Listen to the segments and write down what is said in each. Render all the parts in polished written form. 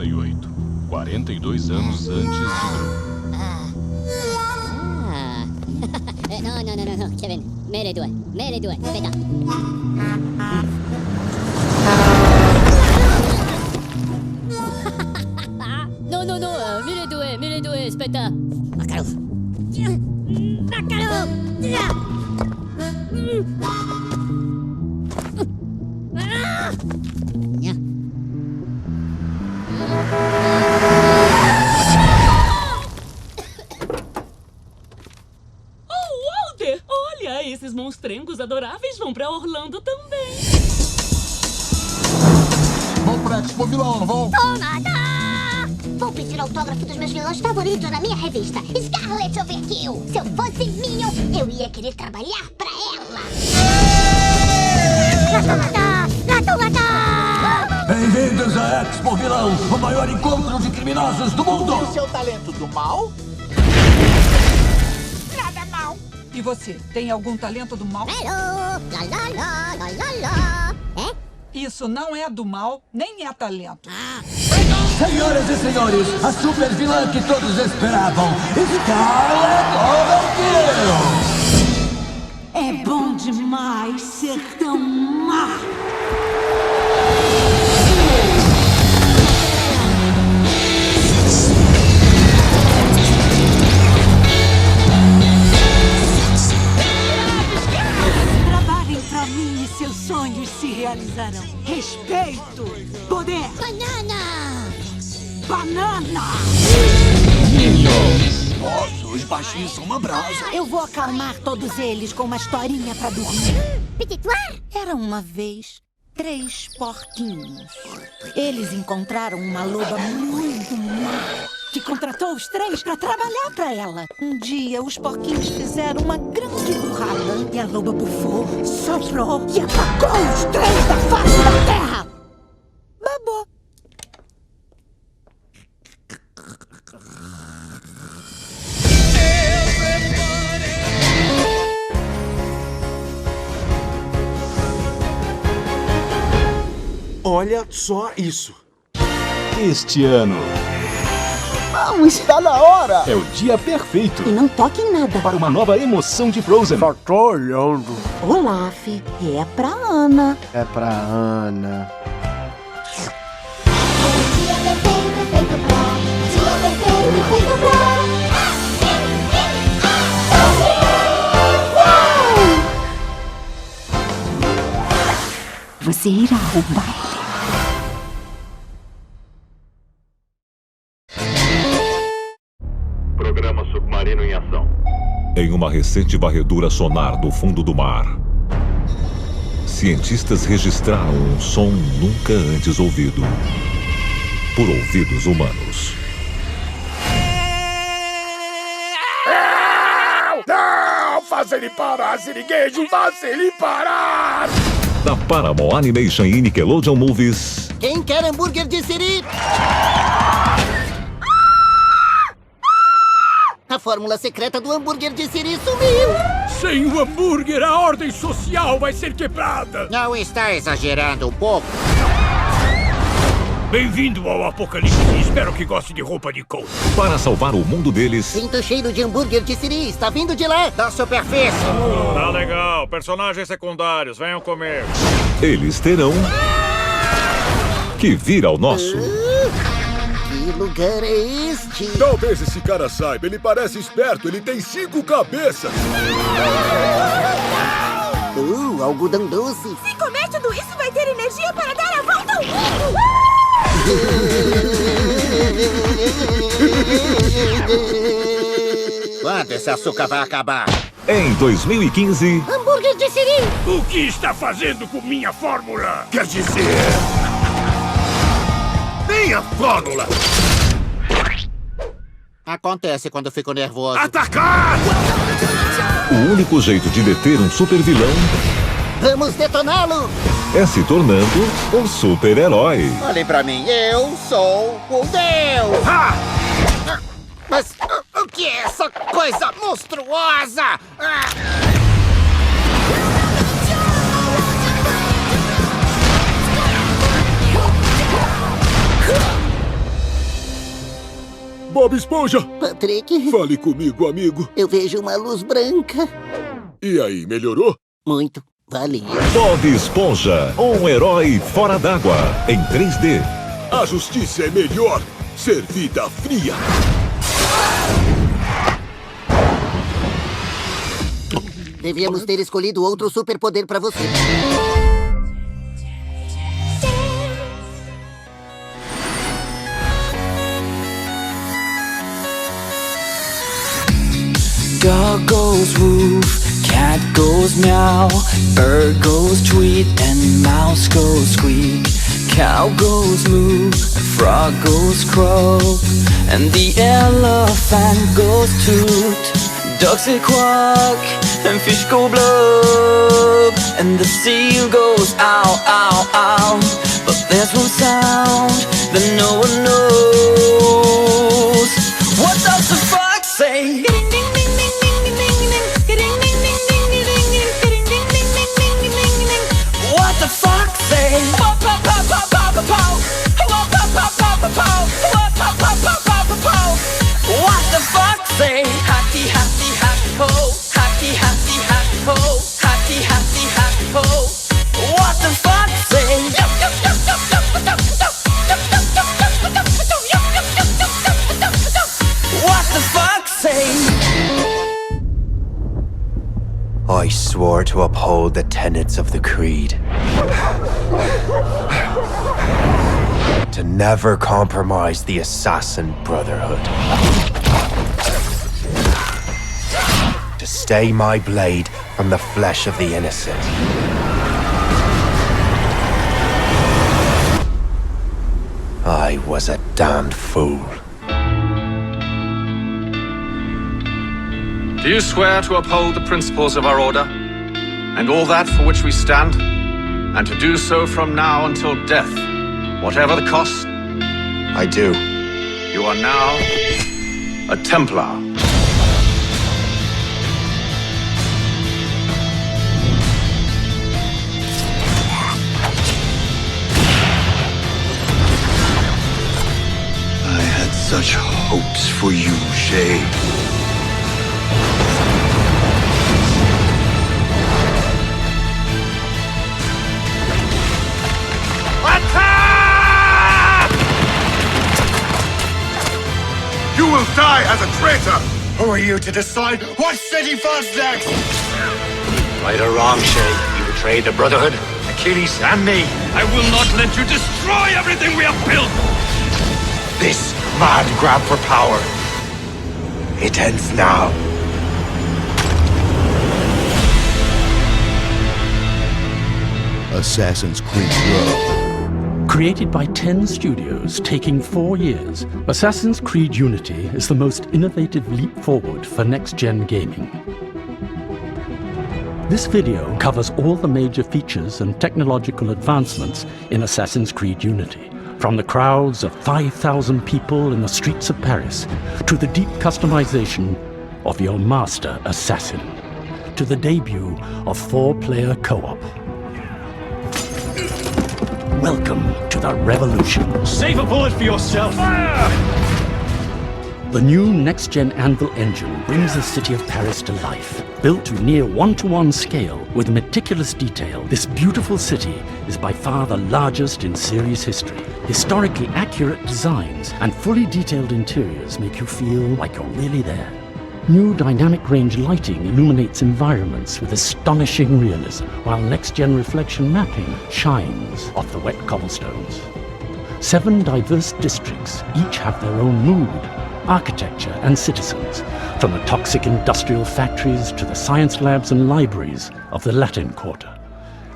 1998. 42 anos antes de Gru. Non, Kevin. Mets les doigts, fais ça. Non, mets les doigts, aspetta. Macalo. Esses monstrengos adoráveis vão pra Orlando também. Vão pra Expo Vilão, vão? Tomada! Vou pedir autógrafo dos meus vilões favoritos na minha revista. Scarlet Overkill. Se eu fosse Minion, eu ia querer trabalhar pra ela. Tomada! Bem-vindos à Expo Vilão, o maior encontro de criminosos do mundo. E o seu talento do mal? E você, tem algum talento do mal? É? Isso não é do mal, nem é talento. Senhoras e senhores, a super vilã que todos esperavam, Scarlet Overkill! É bom demais ser tão má. Pra mim e seus sonhos se realizarão. Respeito, poder. Banana! Nossa, os baixinhos são uma brasa. Eu vou acalmar todos eles com uma historinha pra dormir. Petitoir? Era uma vez 3 porquinhos. Eles encontraram uma loba muito má, que contratou os 3 para trabalhar para ela. Um dia, os porquinhos fizeram uma grande burrada e a loba bufou, soprou e atacou os 3 da face da terra. Babou. Olha só isso. Este ano Vamos, está na hora! é o dia perfeito E não toque em nada. para uma nova emoção de Frozen. Só tô olhando. Olaf, é pra Ana. É pra Ana. Você irá ao baile. Programa submarino em ação. Em uma recente varredura sonar do fundo do mar, cientistas registraram um som nunca antes ouvido por ouvidos humanos. Não! Faça ele parar, siriguejo! Faça ele parar! Da Paramount Animation e Nickelodeon Movies, Quem quer hambúrguer de siri? A fórmula secreta do hambúrguer de siri sumiu! Sem o hambúrguer, a ordem social vai ser quebrada! Não está exagerando um pouco? Bem-vindo ao Apocalipse. Espero que goste de roupa de couro. para salvar o mundo deles, Sinto cheiro de hambúrguer de siri. Está vindo de lá, da superfície. Tá legal. Personagens secundários, venham comer. eles terão que vir ao nosso. Que lugar é este? Talvez esse cara saiba. Ele parece esperto. Ele tem 5 cabeças. Algodão doce. Se comer tudo isso, vai ter energia para dar a volta ao mundo. Quando esse açúcar vai acabar? Em 2015, Hambúrguer de siri! O que está fazendo com minha fórmula? Quer dizer... minha fórmula! Acontece quando eu fico nervoso. Atacar! o único jeito de deter um super-vilão Vamos detoná-lo! é se tornando um super-herói. Olhem pra mim, eu sou o Deus! Ah! Mas o que é essa coisa monstruosa? Bob Esponja! Patrick? Fale comigo, amigo. Eu vejo uma luz branca. E aí, melhorou? Muito. Valeu. Bob Esponja, um herói fora d'água, em 3D. A justiça é melhor servida fria. Devíamos ter escolhido outro superpoder pra você. Dog goes woof, cat goes meow, bird goes tweet, and mouse goes squeak. Cow goes moo, and frog goes croak, and the elephant goes toot. Ducks say quack, and fish go blub, and the seal goes ow, ow, ow. But there's one sound that no one knows. What does the fox say? What the fox say? What the fox say? Happy, happy, happy ho. Happy, happy, happy ho. Happy, happy, happy ho. What the fox say? What the fox say? I swore to uphold the tenets of the creed. To never compromise the Assassin Brotherhood. To stay my blade from the flesh of the innocent. I was a damned fool. Do you swear to uphold the principles of our order, and all that for which we stand, and to do so from now until death, whatever the cost? I do. You are now a Templar. I had such hopes for you, Shay. You will die as a traitor! Who are you to decide what city falls next? Right or wrong, Shay, you betrayed the Brotherhood, Achilles, and me. I will not let you destroy everything we have built! This mad grab for power, it ends now. Assassin's Creed Rogue. Created by 10 studios, taking 4 years, Assassin's Creed Unity is the most innovative leap forward for next-gen gaming. This video covers all the major features and technological advancements in Assassin's Creed Unity, from the crowds of 5,000 people in the streets of Paris, to the deep customization of your master assassin, to the debut of 4-player co-op. Welcome to the revolution. Save a bullet for yourself! Fire! The new next-gen Anvil engine brings the city of Paris to life. Built to near one-to-one scale with meticulous detail, this beautiful city is by far the largest in series history. Historically accurate designs and fully detailed interiors make you feel like you're really there. New dynamic range lighting illuminates environments with astonishing realism, while next-gen reflection mapping shines off the wet cobblestones. 7 diverse districts each have their own mood, architecture and citizens, from the toxic industrial factories to the science labs and libraries of the Latin Quarter.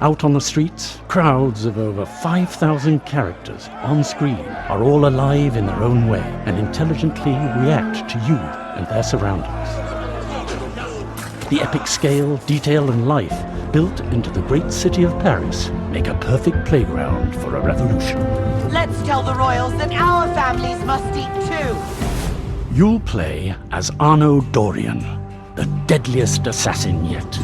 Out on the streets, crowds of over 5,000 characters on screen are all alive in their own way and intelligently react to you and their surroundings. The epic scale, detail and life built into the great city of Paris make a perfect playground for a revolution. Let's tell the royals that our families must eat too. You'll play as Arno Dorian, the deadliest assassin yet.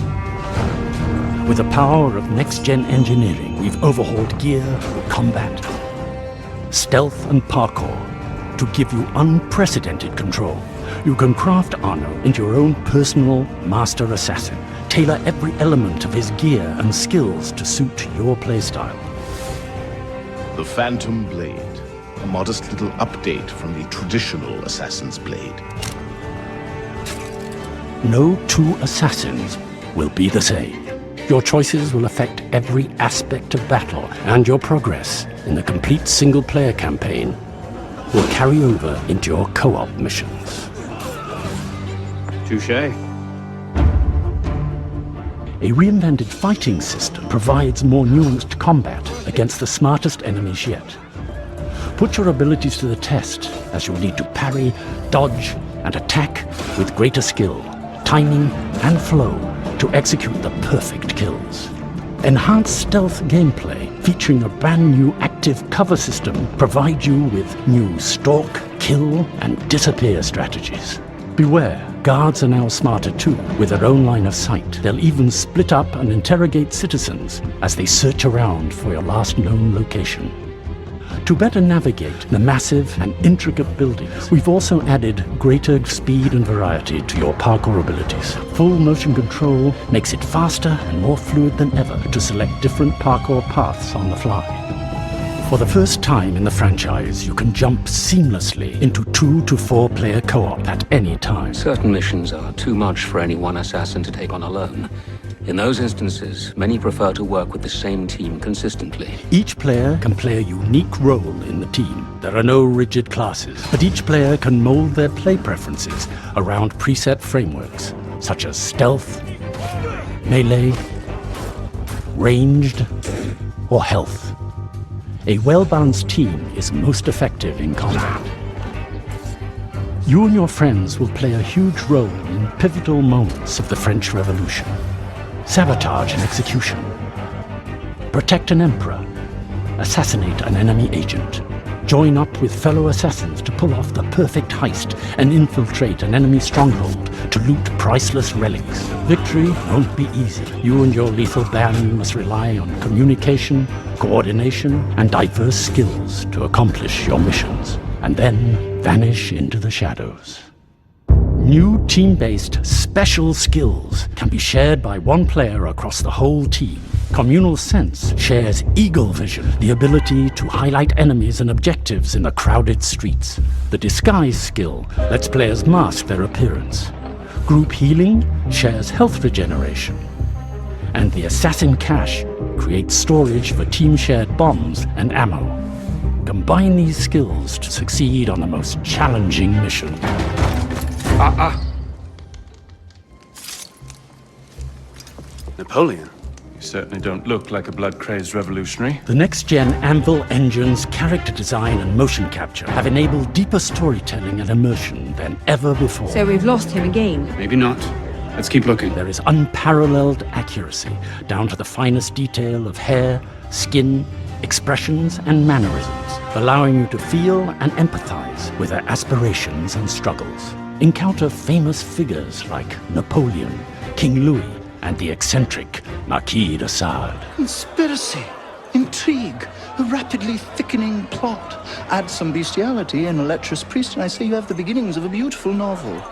With the power of next-gen engineering, we've overhauled gear, combat, stealth and parkour, to give you unprecedented control. You can craft Arno into your own personal master assassin. Tailor every element of his gear and skills to suit your playstyle. The Phantom Blade, a modest little update from the traditional Assassin's Blade. No two assassins will be the same. Your choices will affect every aspect of battle, and your progress in the complete single-player campaign will carry over into your co-op missions. Touché. A reinvented fighting system provides more nuanced combat against the smartest enemies yet. Put your abilities to the test, as you'll need to parry, dodge, and attack with greater skill, timing, and flow to execute the perfect kills. Enhanced stealth gameplay, featuring a brand new active cover system, provides you with new stalk, kill, and disappear strategies. Beware, guards are now smarter too, with their own line of sight. They'll even split up and interrogate citizens as they search around for your last known location. To better navigate the massive and intricate buildings, we've also added greater speed and variety to your parkour abilities. Full motion control makes it faster and more fluid than ever to select different parkour paths on the fly. For the first time in the franchise, you can jump seamlessly into 2 to 4 player co-op at any time. Certain missions are too much for any one assassin to take on alone. In those instances, many prefer to work with the same team consistently. Each player can play a unique role in the team. There are no rigid classes, but each player can mold their play preferences around preset frameworks, such as stealth, melee, ranged, or health. A well-balanced team is most effective in combat. You and your friends will play a huge role in pivotal moments of the French Revolution. Sabotage an execution, protect an emperor, assassinate an enemy agent, join up with fellow assassins to pull off the perfect heist and infiltrate an enemy stronghold to loot priceless relics. Victory won't be easy. You and your lethal band must rely on communication, coordination, and diverse skills to accomplish your missions, and then vanish into the shadows. New team-based special skills can be shared by one player across the whole team. Communal Sense shares Eagle Vision, the ability to highlight enemies and objectives in the crowded streets. The Disguise skill lets players mask their appearance. Group Healing shares health regeneration. And the Assassin Cache creates storage for team-shared bombs and ammo. Combine these skills to succeed on the most challenging mission. Napoleon? You certainly don't look like a blood-crazed revolutionary. The next-gen Anvil engine's character design and motion capture have enabled deeper storytelling and immersion than ever before. So we've lost him again? Maybe not. Let's keep looking. There is unparalleled accuracy, down to the finest detail of hair, skin, expressions, and mannerisms, allowing you to feel and empathize with their aspirations and struggles. Encounter famous figures like Napoleon, King Louis, and the eccentric Marquis de Sade. Conspiracy, intrigue, a rapidly thickening plot. Add some bestiality and a lecherous priest, and I say you have the beginnings of a beautiful novel.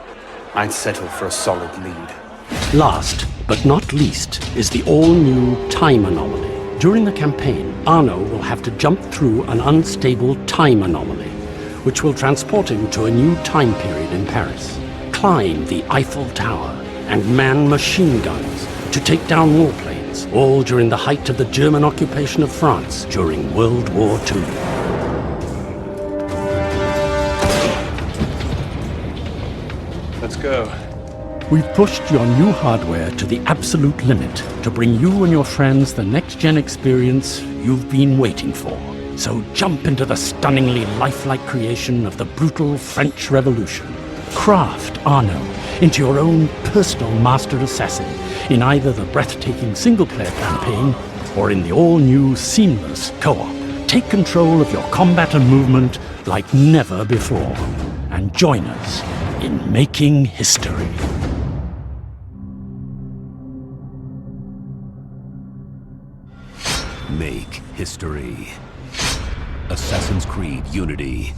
I'd settle for a solid lead. Last, but not least, is the all-new time anomaly. During the campaign, Arno will have to jump through an unstable time anomaly, which will transport him to a new time period in Paris. Climb the Eiffel Tower and man machine guns to take down warplanes, all during the height of the German occupation of France during World War II. Let's go. We've pushed your new hardware to the absolute limit to bring you and your friends the next-gen experience you've been waiting for. So jump into the stunningly lifelike creation of the brutal French Revolution. Craft Arno into your own personal master assassin in either the breathtaking single-player campaign or in the all-new seamless co-op. Take control of your combat and movement like never before, and join us in making history. Make history. Assassin's Creed Unity.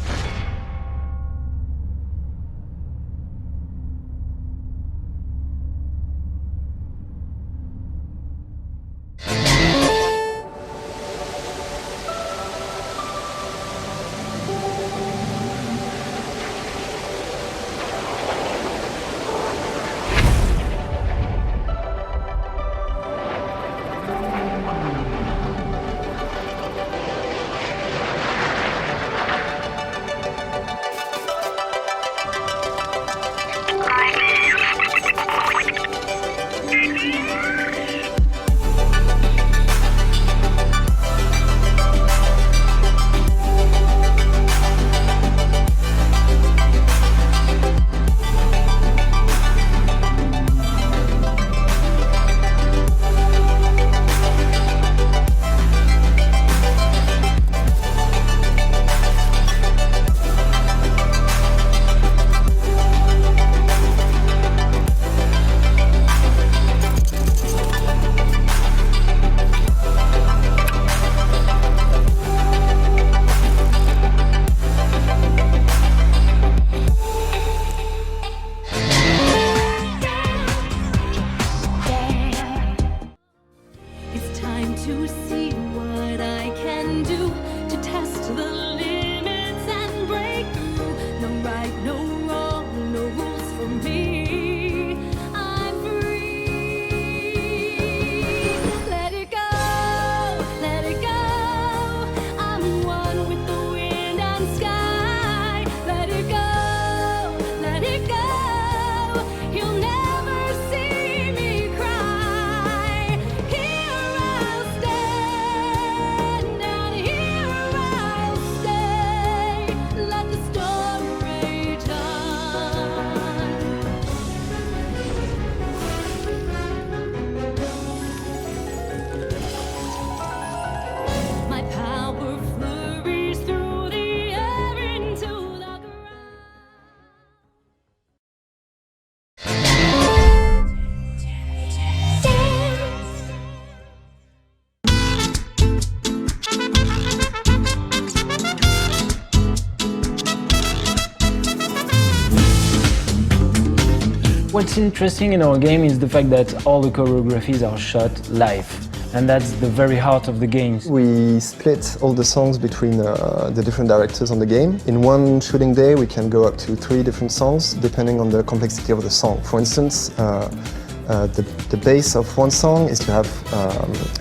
What's interesting in our game is the fact that all the choreographies are shot live. And that's the very heart of the game. We split all the songs between the different directors on the game. In one shooting day, we can go up to 3 different songs, depending on the complexity of the song. For instance, the base of one song is to have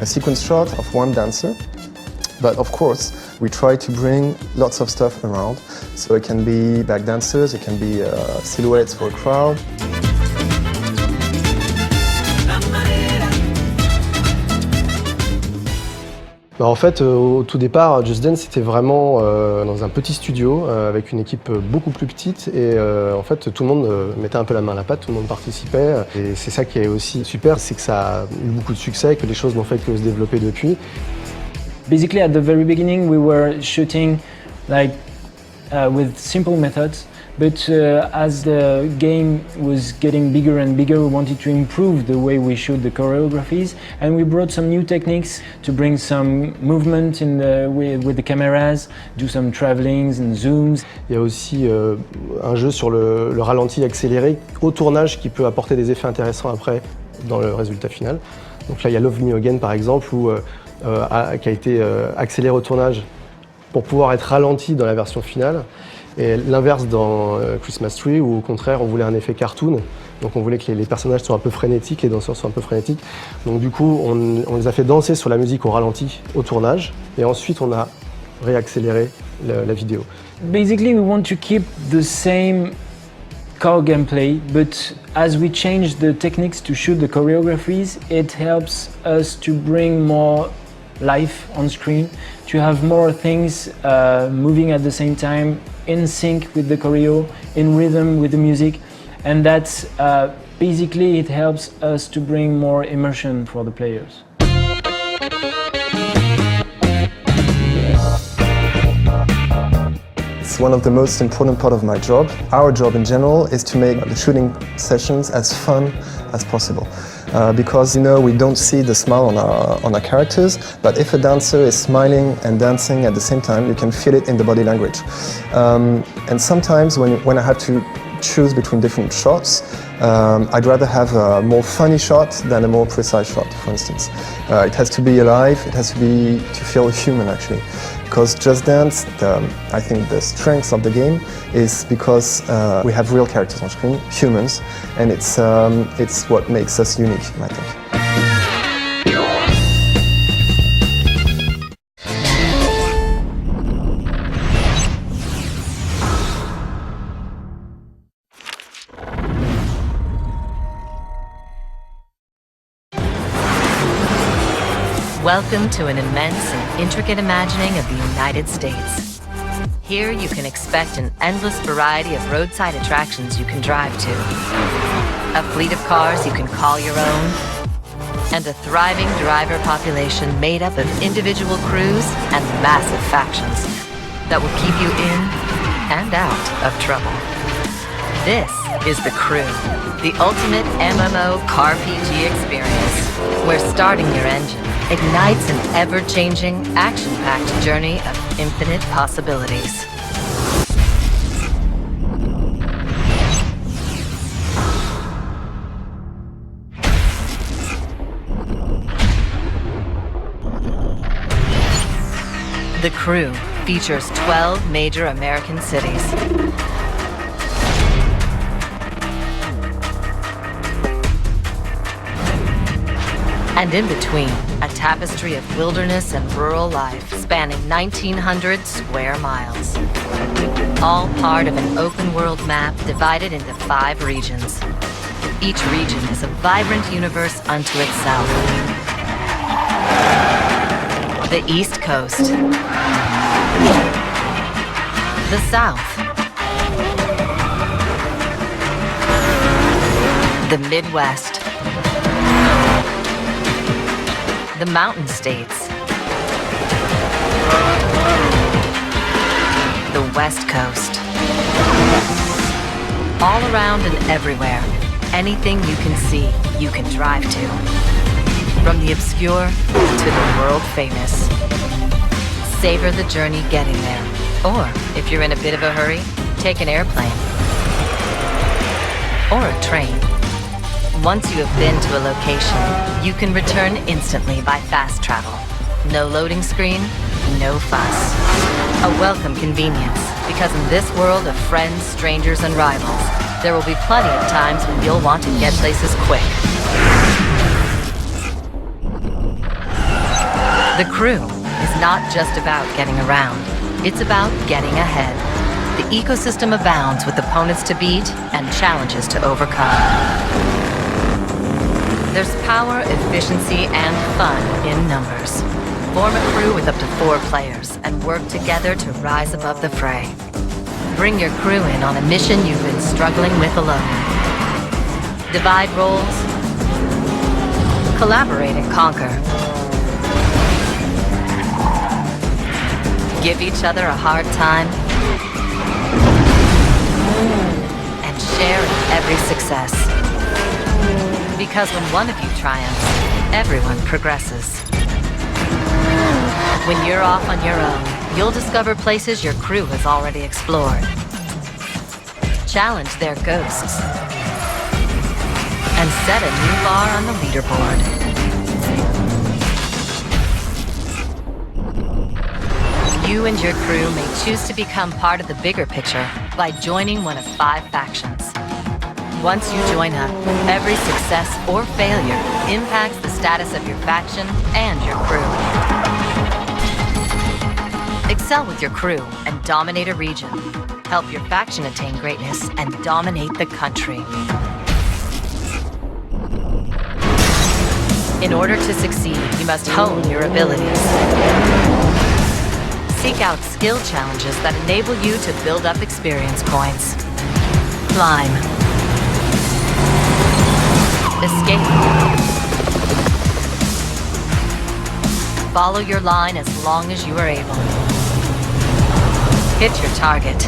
a sequence shot of one dancer. But of course, we try to bring lots of stuff around. So it can be back dancers, it can be silhouettes for a crowd. En fait, au tout départ, Just Dance c'était vraiment dans un petit studio avec une équipe beaucoup plus petite et en fait tout le monde mettait un peu la main à la pâte, tout le monde participait et c'est ça qui est aussi super, c'est que ça a eu beaucoup de succès, que les choses n'ont fait que se développer depuis. Basically, at the very beginning, we were shooting like with simple methods. But as the game was getting bigger and bigger, we wanted to improve the way we shoot the choreographies, and we brought some new techniques to bring some movement in with the cameras, do some travelings and zooms. Il y a aussi un jeu sur le ralenti accéléré au tournage qui peut apporter des effets intéressants après dans le résultat final. Donc là, il y a Love Me Again par exemple, qui a été accéléré au tournage pour pouvoir être ralenti dans la version finale. Et l'inverse dans Christmas Tree, où au contraire on voulait un effet cartoon, donc on voulait que les personnages soient un peu frénétiques, les danseurs soient un peu frénétiques. Donc du coup on les a fait danser sur la musique au ralenti au tournage, et ensuite on a réaccéléré la vidéo. Basically we want to keep the same core gameplay, but as we change the techniques to shoot the choreographies, it helps us to bring more life on screen, to have more things moving at the same time, in sync with the choreo, in rhythm with the music, and that's basically it helps us to bring more immersion for the players. It's one of the most important part of my job. Our job in general is to make the shooting sessions as fun as possible. Because, you know, we don't see the smile on our characters, but if a dancer is smiling and dancing at the same time, you can feel it in the body language. And sometimes when I have to choose between different shots, I'd rather have a more funny shot than a more precise shot, for instance. It has to be alive, it has to feel human actually. Because Just Dance, I think the strength of the game is because we have real characters on screen, humans, and it's what makes us unique, I think. Welcome to an immense and intricate imagining of the United States. Here you can expect an endless variety of roadside attractions you can drive to, a fleet of cars you can call your own, and a thriving driver population made up of individual crews and massive factions that will keep you in and out of trouble. This is The Crew, the ultimate MMO car PG experience, where starting your engine ignites an ever-changing, action-packed journey of infinite possibilities. The Crew features 12 major American cities. And in between, a tapestry of wilderness and rural life spanning 1,900 square miles. All part of an open-world map divided into 5 regions. Each region is a vibrant universe unto itself. The East Coast. The South. The Midwest. The Mountain States. The West Coast. All around and everywhere, anything you can see, you can drive to. From the obscure to the world famous. Savor the journey getting there. Or, if you're in a bit of a hurry, take an airplane. Or a train. Once you have been to a location, you can return instantly by fast travel. No loading screen, no fuss. A welcome convenience, because in this world of friends, strangers, and rivals, there will be plenty of times when you'll want to get places quick. The crew is not just about getting around, it's about getting ahead. The ecosystem abounds with opponents to beat and challenges to overcome. There's power, efficiency, and fun in numbers. Form a crew with up to 4 players and work together to rise above the fray. Bring your crew in on a mission you've been struggling with alone. Divide roles. Collaborate and conquer. Give each other a hard time. And share in every success. Because when one of you triumphs, everyone progresses. When you're off on your own, you'll discover places your crew has already explored. Challenge their ghosts. And set a new bar on the leaderboard. You and your crew may choose to become part of the bigger picture by joining one of 5 factions. Once you join up, every success or failure impacts the status of your faction and your crew. Excel with your crew and dominate a region. Help your faction attain greatness and dominate the country. In order to succeed, you must hone your abilities. Seek out skill challenges that enable you to build up experience points. Climb. Escape. Follow your line as long as you are able. Hit your target.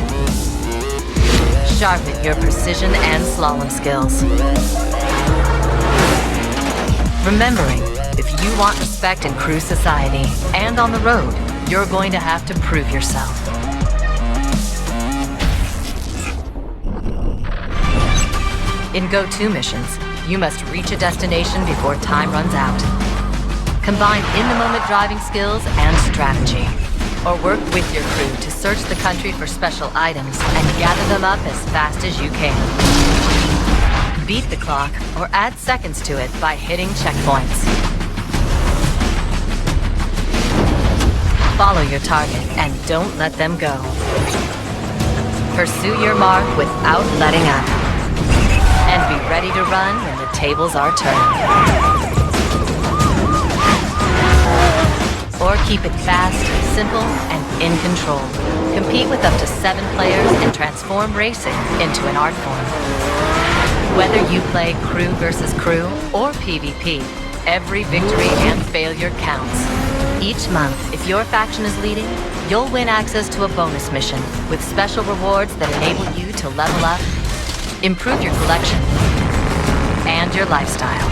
Sharpen your precision and slalom skills. Remembering, if you want respect in crew society and on the road, you're going to have to prove yourself. In go-to missions, you must reach a destination before time runs out. Combine in-the-moment driving skills and strategy. Or work with your crew to search the country for special items and gather them up as fast as you can. Beat the clock or add seconds to it by hitting checkpoints. Follow your target and don't let them go. Pursue your mark without letting up. And be ready to run when the tables are turned. Or keep it fast, simple, and in control. Compete with up to 7 players and transform racing into an art form. Whether you play crew versus crew or PvP, every victory and failure counts. Each month, if your faction is leading, you'll win access to a bonus mission with special rewards that enable you to level up, improve your collection, and your lifestyle.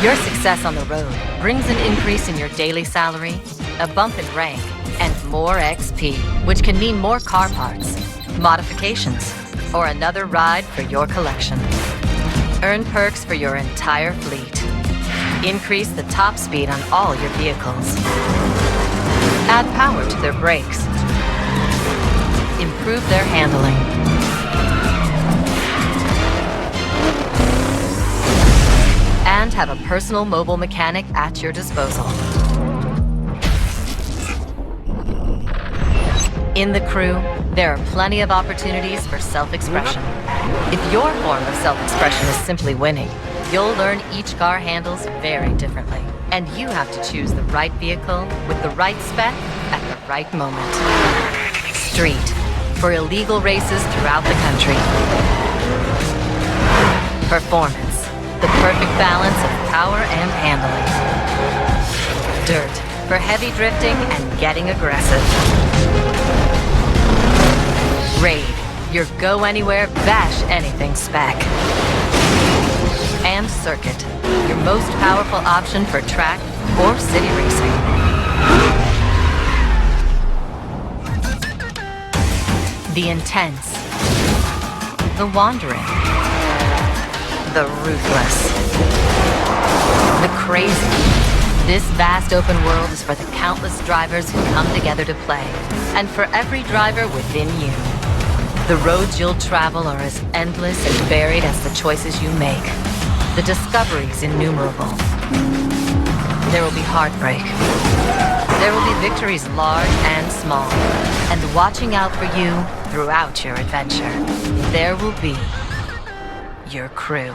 Your success on the road brings an increase in your daily salary, a bump in rank, and more XP, which can mean more car parts, modifications, or another ride for your collection. Earn perks for your entire fleet. Increase the top speed on all your vehicles. Add power to their brakes. Improve their handling. And have a personal mobile mechanic at your disposal. In the crew, there are plenty of opportunities for self-expression. If your form of self-expression is simply winning, you'll learn each car handles very differently. And you have to choose the right vehicle with the right spec at the right moment. Street, for illegal races throughout the country. Performance, the perfect balance of power and handling. Dirt, for heavy drifting and getting aggressive. Raid, your go-anywhere, bash-anything spec. And Circuit, your most powerful option for track or city racing. The intense. The wandering. The ruthless. The crazy. This vast open world is for the countless drivers who come together to play, and for every driver within you. The roads you'll travel are as endless and varied as the choices you make. The discoveries innumerable. There will be heartbreak. There will be victories large and small, and watching out for you throughout your adventure. There will be your crew.